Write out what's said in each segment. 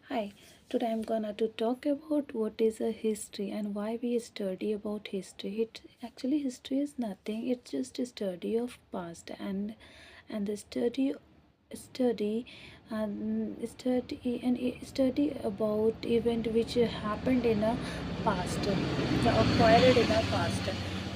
Hi, today I'm gonna to talk about what is a history and why we study about history. History is nothing. It's just a study of past and the study study about event which happened in a past, acquired in a past.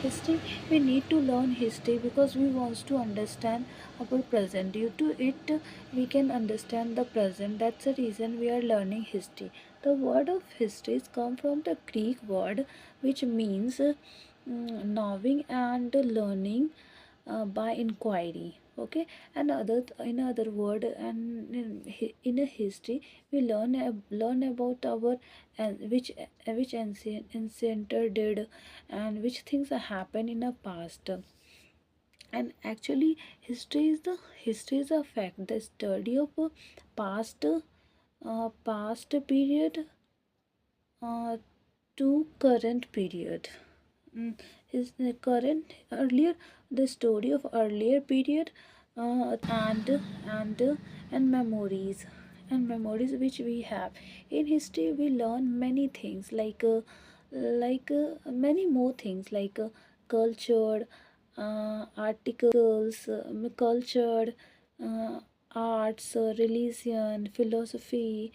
History, we need to learn history because we want to understand our present. Due to it, we can understand the present. That's the reason we are learning history. The word of history come from the Greek word which means knowing and learning by inquiry. Okay, and other in other word, and in a history we learn about our and which ancient did and which things happened in the past. And actually history is a fact, the study of a past period uh, to current period. Is the current earlier the story of earlier period, and and memories which we have. In history we learn many things many more things culture, articles, culture, uh, arts, religion, philosophy,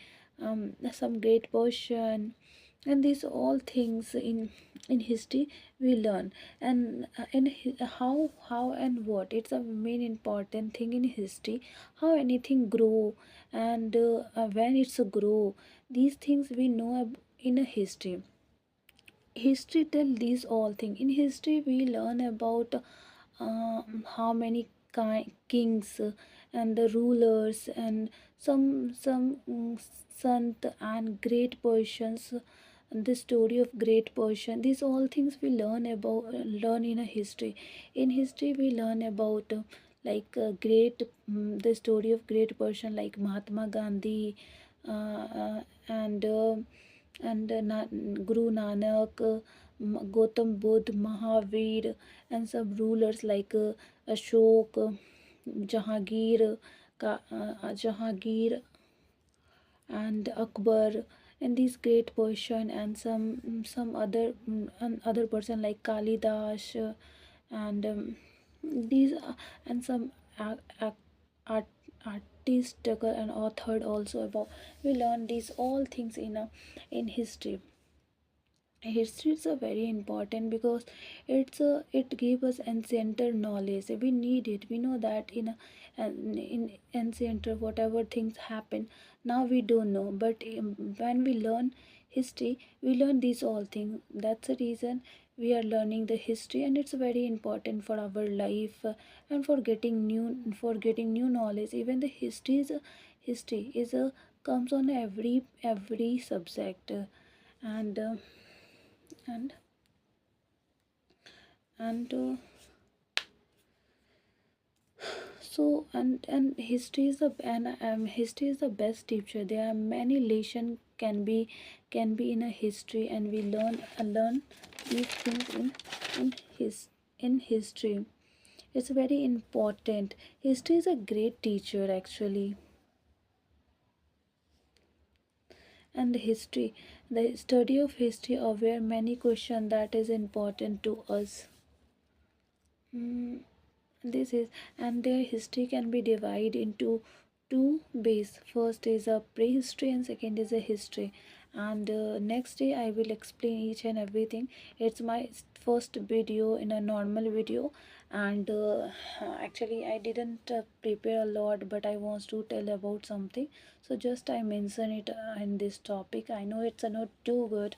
some great portion, and these all things in history we learn. And how and what, it's a main important thing in history, how anything grow, and when it's a grow, these things we know in a history. History tell these all things. In history we learn about how many kings, and the rulers, and some sant and great persons, the story of great person. These all things we learn in a history. In history we learn about great the story of great person like Mahatma Gandhi, and Guru Nanak, Gautam Buddha, Mahavir, and some rulers like Ashok, Jahangir, Jahangir, and Akbar, and these great person, and some other and other person like Kalidas, and these and some art, artist and authored also about. We learn these all things in history. History is a very important because it gives us ancient knowledge. We need it. We know that in ancient whatever things happen, now we don't know, but when we learn history we learn these all things. That's the reason we are learning the history, and it's very important for our life, and for getting new knowledge. Even the history is a comes on every subject, and and and so and history is the best teacher. There are many lesson can be in a history, and we learn these things in his in history. It's very important. History is a great teacher actually. And history, the study of history aware many questions that is important to us. Mm, this is and their history can be divided into two base. First is a prehistory and second is a history. And next day I will explain each and everything. It's my first video in a normal video, and actually I didn't prepare a lot, but I want to tell about something, so just I mention it in this topic. I know it's not too good,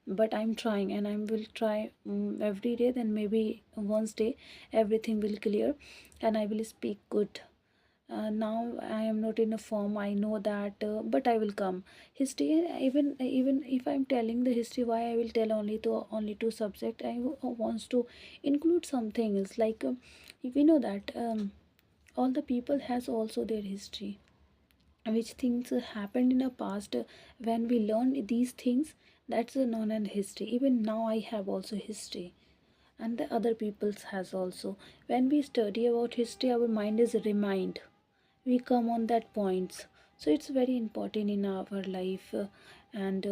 but I'm trying, and I will try every day. Then maybe once day everything will clear, and I will speak good. Now I am not in a form, I know that, but I will come. History, even if I'm telling the history, why I will tell only two subject. I wants to include some things like we know that all the people has also their history, which things happened in the past. When we learn these things, that's known as history. Even now I have also history, and the other people's has also. When we study about history, our mind is remind, we come on that points. So it's very important in our life, and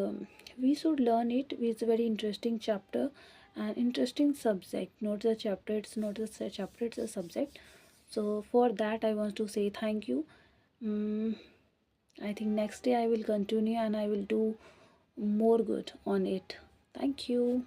we should learn it. It's a very interesting chapter and interesting subject, not the chapter, it's not the chapter, it's a subject. So for that I want to say thank you. mm, I think next day I will continue and I will do more good on it. Thank you.